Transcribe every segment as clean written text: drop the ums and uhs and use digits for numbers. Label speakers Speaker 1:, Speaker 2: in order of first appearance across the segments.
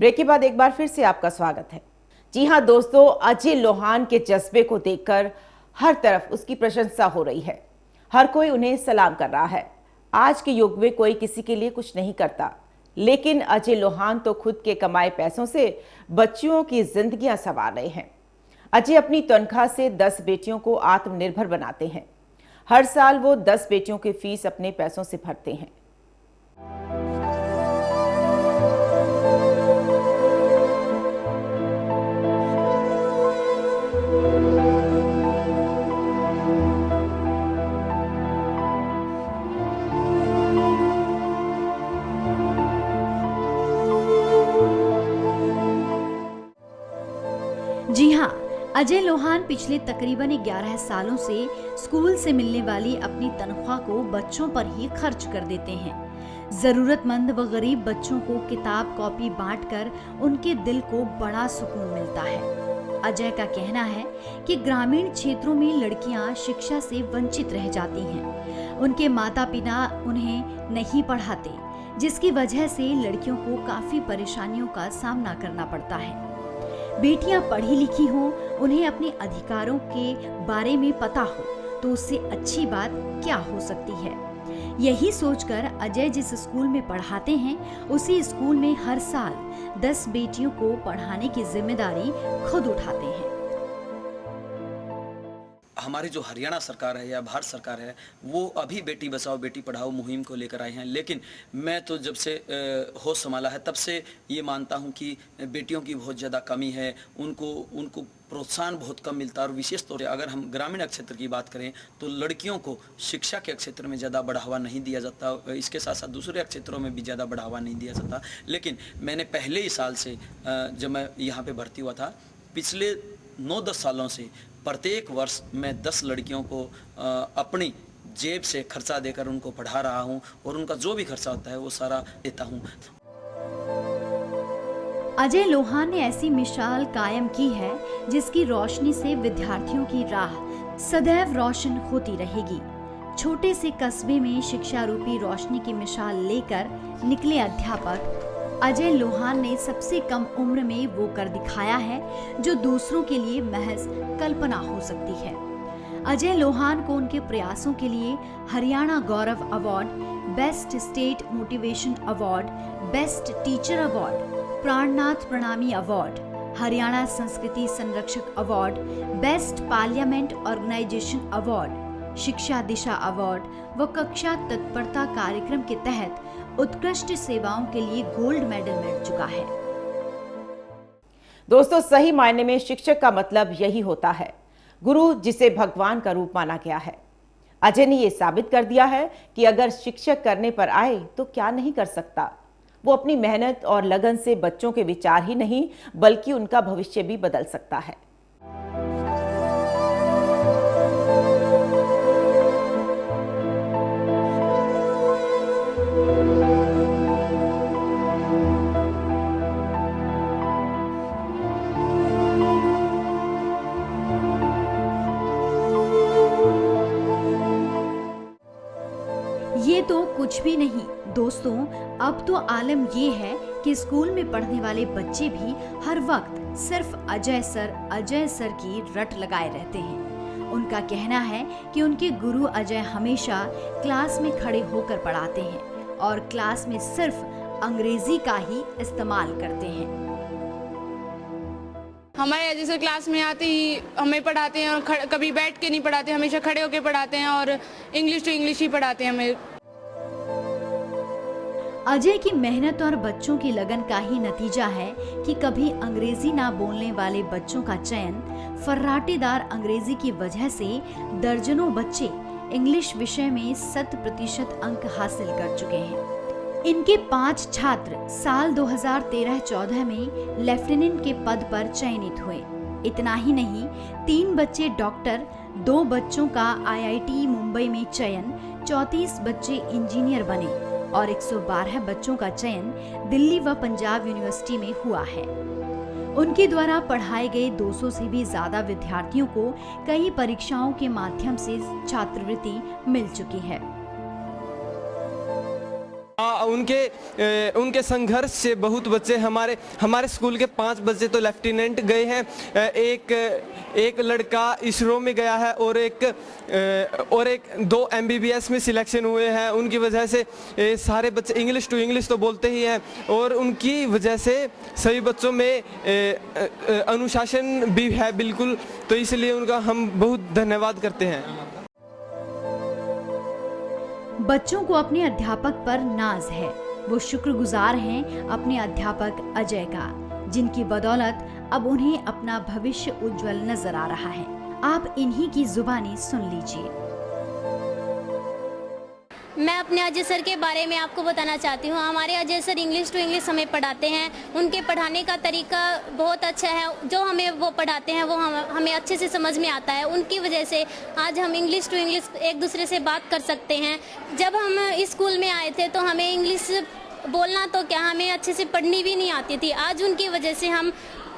Speaker 1: Break के बाद एक बार फिर से आपका स्वागत है। जी हाँ दोस्तों, अजय लोहान के जज्बे को देखकर हर तरफ उसकी प्रशंसा हो रही है। हर कोई उन्हें सलाम कर रहा है। आज के युग में कोई किसी के लिए कुछ नहीं करता, लेकिन अजय लोहान तो खुद के कमाए पैसों से बच्चियों की जिंदगियां संवार रहे हैं। अजय अपनी तनख्वाह से 10 बेटियों को आत्मनिर्भर बनाते हैं। हर साल वो 10 बेटियों की फीस अपने पैसों से भरते हैं।
Speaker 2: जी हाँ, अजय लोहान पिछले तकरीबन 11 सालों से स्कूल से मिलने वाली अपनी तनख्वाह को बच्चों पर ही खर्च कर देते हैं। जरूरतमंद व गरीब बच्चों को किताब कॉपी बांटकर उनके दिल को बड़ा सुकून मिलता है। अजय का कहना है कि ग्रामीण क्षेत्रों में लड़कियां शिक्षा से वंचित रह जाती हैं। उनके माता पिता उन्हें नहीं पढ़ाते, जिसकी वजह से लड़कियों को काफी परेशानियों का सामना करना पड़ता है। बेटियां पढ़ी लिखी हों, उन्हें अपने अधिकारों के बारे में पता हो, तो उससे अच्छी बात क्या हो सकती है। यही सोचकर अजय जिस स्कूल में पढ़ाते हैं, उसी स्कूल में हर साल 10 बेटियों को पढ़ाने की जिम्मेदारी खुद उठाते हैं।
Speaker 3: हमारी जो हरियाणा सरकार है या भारत सरकार है, वो अभी बेटी बचाओ बेटी पढ़ाओ मुहिम को लेकर आए हैं, लेकिन मैं तो जब से होश संभाला है तब से ये मानता हूँ कि बेटियों की बहुत ज़्यादा कमी है। उनको प्रोत्साहन बहुत कम मिलता है। और विशेष तौर पर अगर हम ग्रामीण क्षेत्र की बात करें तो लड़कियों को शिक्षा के क्षेत्र में ज़्यादा बढ़ावा नहीं दिया जाता। इसके साथ साथ दूसरे क्षेत्रों में भी ज़्यादा बढ़ावा नहीं दिया जाता। लेकिन मैंने पहले ही साल से जब मैं यहाँ पर भर्ती हुआ था, पिछले 9-10 सालों से प्रत्येक वर्ष मैं 10 लड़कियों को अपनी जेब से खर्चा देकर उनको पढ़ा रहा हूं, और उनका जो भी खर्चा होता है वो सारा देता हूं।
Speaker 2: अजय लोहान ने ऐसी मिसाल कायम की है जिसकी रोशनी से विद्यार्थियों की राह सदैव रोशन होती रहेगी। छोटे से कस्बे में शिक्षा रूपी रोशनी की मिसाल लेकर निकले अध्यापक अजय लोहान ने सबसे कम उम्र में वो कर दिखाया है जो दूसरों के लिए महज कल्पना हो सकती है। अजय लोहान को उनके प्रयासों के लिए हरियाणा गौरव award, best state motivation award, best teacher award, Prannath Pranami award, Haryana संस्कृति संरक्षक award, best parliament organisation award, शिक्षा दिशा अवार्ड व कक्षा तत्परता कार्यक्रम के तहत उत्कृष्ट सेवाओं के लिए गोल्ड मेडल मिल चुका है।
Speaker 1: दोस्तों, सही मायने में शिक्षक का मतलब यही होता है, गुरु जिसे भगवान का रूप माना गया है। अजय ने यह साबित कर दिया है कि अगर शिक्षक करने पर आए तो क्या नहीं कर सकता। वो अपनी मेहनत और लगन से बच्चों के विचार ही नहीं बल्कि उनका भविष्य भी बदल सकता है।
Speaker 2: ये तो कुछ भी नहीं दोस्तों, अब तो आलम ये है कि स्कूल में पढ़ने वाले बच्चे भी हर वक्त सिर्फ अजय सर की रट लगाए रहते हैं। उनका कहना है कि उनके गुरु अजय हमेशा क्लास में खड़े होकर पढ़ाते हैं और क्लास में सिर्फ अंग्रेजी का ही इस्तेमाल करते हैं।
Speaker 4: हमारे जैसे क्लास में आते ही हमें पढ़ाते हैं और कभी बैठ के नहीं पढ़ाते, हमेशा खड़े होकर पढ़ाते हैं और इंग्लिश टू इंग्लिश ही पढ़ाते हैं हमें।
Speaker 2: अजय की मेहनत और बच्चों की लगन का ही नतीजा है कि कभी अंग्रेजी ना बोलने वाले बच्चों का चयन फर्राटेदार अंग्रेजी की वजह से दर्जनों बच्चे इंग्लिश विषय में 100% अंक हासिल कर चुके हैं। इनके 5 छात्र साल 2013-14 में लेफ्टिनेंट के पद पर चयनित हुए। इतना ही नहीं, 3 बच्चे डॉक्टर, 2 बच्चों का IIT मुंबई में चयन, 34 बच्चे इंजीनियर बने और 112 बच्चों का चयन दिल्ली व पंजाब यूनिवर्सिटी में हुआ है। उनके द्वारा पढ़ाए गए 200 से भी ज्यादा विद्यार्थियों को कई परीक्षाओं के माध्यम से छात्रवृत्ति मिल चुकी है।
Speaker 5: उनके संघर्ष से बहुत बच्चे हमारे स्कूल के 5 बच्चे तो लेफ्टिनेंट गए हैं, एक लड़का इसरो में गया है और एक 2 MBBS में सिलेक्शन हुए हैं। उनकी वजह से सारे बच्चे इंग्लिश टू इंग्लिश तो बोलते ही हैं और उनकी वजह से सभी बच्चों में अनुशासन भी है बिल्कुल, तो इसलिए उनका हम बहुत धन्यवाद करते हैं।
Speaker 2: बच्चों को अपने अध्यापक पर नाज है। वो शुक्रगुजार हैं अपने अध्यापक अजय का, जिनकी बदौलत अब उन्हें अपना भविष्य उज्जवल नजर आ रहा है। आप इन्हीं की जुबानी सुन लीजिए।
Speaker 6: मैं अपने अजय सर के बारे में आपको बताना चाहती हूँ। हमारे Ajay sir English to English हमें पढ़ाते हैं। उनके पढ़ाने का तरीका बहुत अच्छा है। जो हमें वो पढ़ाते हैं वो हमें अच्छे से समझ में आता है। उनकी वजह से आज हम इंग्लिश टू इंग्लिश एक दूसरे से बात कर सकते हैं। जब हम इस स्कूल में आए थे तो हमें इंग्लिश बोलना तो क्या, हमें अच्छे से पढ़नी भी नहीं आती थी। आज उनकी वजह से हम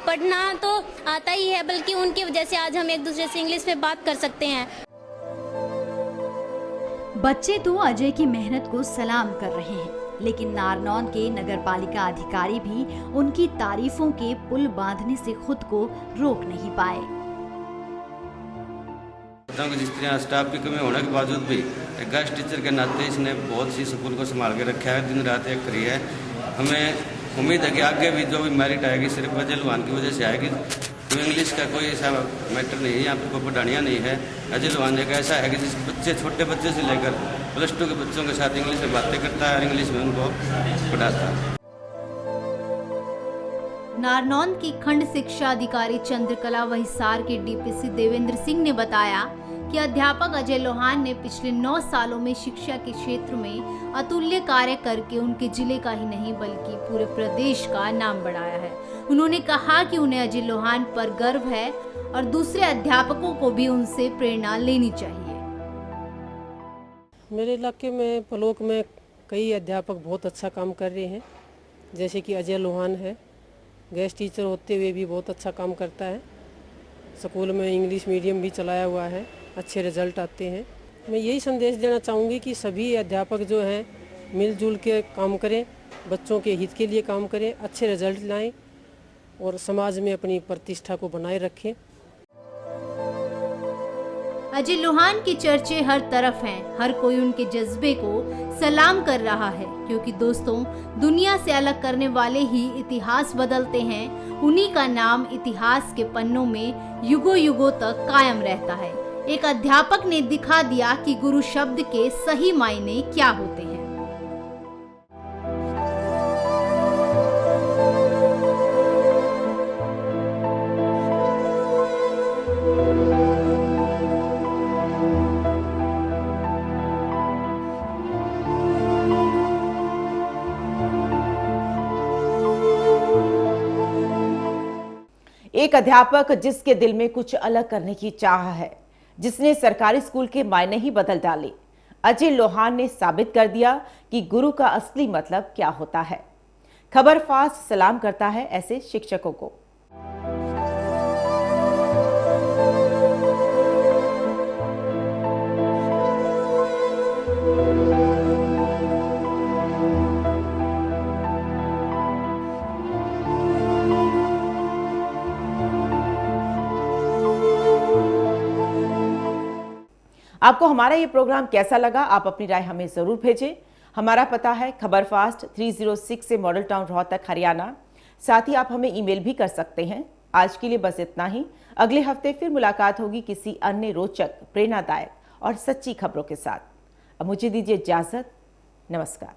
Speaker 6: पढ़ना तो आता ही है, बल्कि उनकी वजह से आज हम एक दूसरे से इंग्लिश में बात कर सकते हैं।
Speaker 2: बच्चे तो अजय की मेहनत को सलाम कर रहे हैं, लेकिन नारनौंद के नगरपालिका अधिकारी भी उनकी तारीफों के पुल बांधने से खुद को रोक नहीं पाए।
Speaker 7: जिस तरह स्टाफ की कमी होने के बावजूद भी एक गेस्ट टीचर के नाते इसने बहुत सी स्कूल को संभाल के रखा है, दिन रात एक करी है। हमें उम्मीद है कि आगे भी जो भी मेरिट आएगी सिर्फ अजय लोहान की वजह से आएगी। तो इंग्लिश का कोई ऐसा मैटर नहीं है, यहाँ पे कोई पढ़ानियाँ नहीं है। अजय लोहान एक ऐसा है कि जिस बच्चे छोटे बच्चे से लेकर +2 के बच्चों के साथ इंग्लिश में बातें करता है और इंग्लिश में उनको पढ़ाता है।
Speaker 2: नारनौंद की खंड शिक्षा अधिकारी चंद्रकला व हिसार के DPC देवेंद्र सिंह ने बताया कि अध्यापक अजय लोहान ने पिछले 9 सालों में शिक्षा के क्षेत्र में अतुल्य कार्य करके उनके जिले का ही नहीं बल्कि पूरे प्रदेश का नाम बढ़ाया है। उन्होंने कहा कि उन्हें अजय लोहान पर गर्व है और दूसरे अध्यापकों को भी उनसे प्रेरणा लेनी चाहिए।
Speaker 8: मेरे इलाके में ब्लॉक में कई अध्यापक बहुत अच्छा काम कर रहे हैं, जैसे कि अजय लोहान है, गेस्ट टीचर होते हुए भी बहुत अच्छा काम करता है। स्कूल में इंग्लिश मीडियम भी चलाया हुआ है, अच्छे रिजल्ट आते हैं। मैं यही संदेश देना चाहूँगी कि सभी अध्यापक जो हैं मिलजुल के काम करें, बच्चों के हित के लिए काम करें, अच्छे रिजल्ट लाएं और समाज में अपनी प्रतिष्ठा को बनाए रखें।
Speaker 2: अजय लोहान की चर्चे हर तरफ हैं। हर कोई उनके जज्बे को सलाम कर रहा है, क्योंकि दोस्तों दुनिया से अलग करने वाले ही इतिहास बदलते हैं। उन्हीं का नाम इतिहास के पन्नों में युगों युगों तक कायम रहता है। एक अध्यापक ने दिखा दिया कि गुरु शब्द के सही मायने क्या होते हैं।
Speaker 1: एक अध्यापक जिसके दिल में कुछ अलग करने की चाह है, जिसने सरकारी स्कूल के मायने ही बदल डाले। अजय लोहान ने साबित कर दिया कि गुरु का असली मतलब क्या होता है। खबर फास्ट सलाम करता है ऐसे शिक्षकों को। आपको हमारा ये प्रोग्राम कैसा लगा, आप अपनी राय हमें जरूर भेजें। हमारा पता है खबर फास्ट 306 से मॉडल टाउन रोहतक हरियाणा। साथ ही आप हमें ईमेल भी कर सकते हैं। आज के लिए बस इतना ही। अगले हफ्ते फिर मुलाकात होगी किसी अन्य रोचक, प्रेरणादायक और सच्ची खबरों के साथ। अब मुझे दीजिए इजाजत। नमस्कार।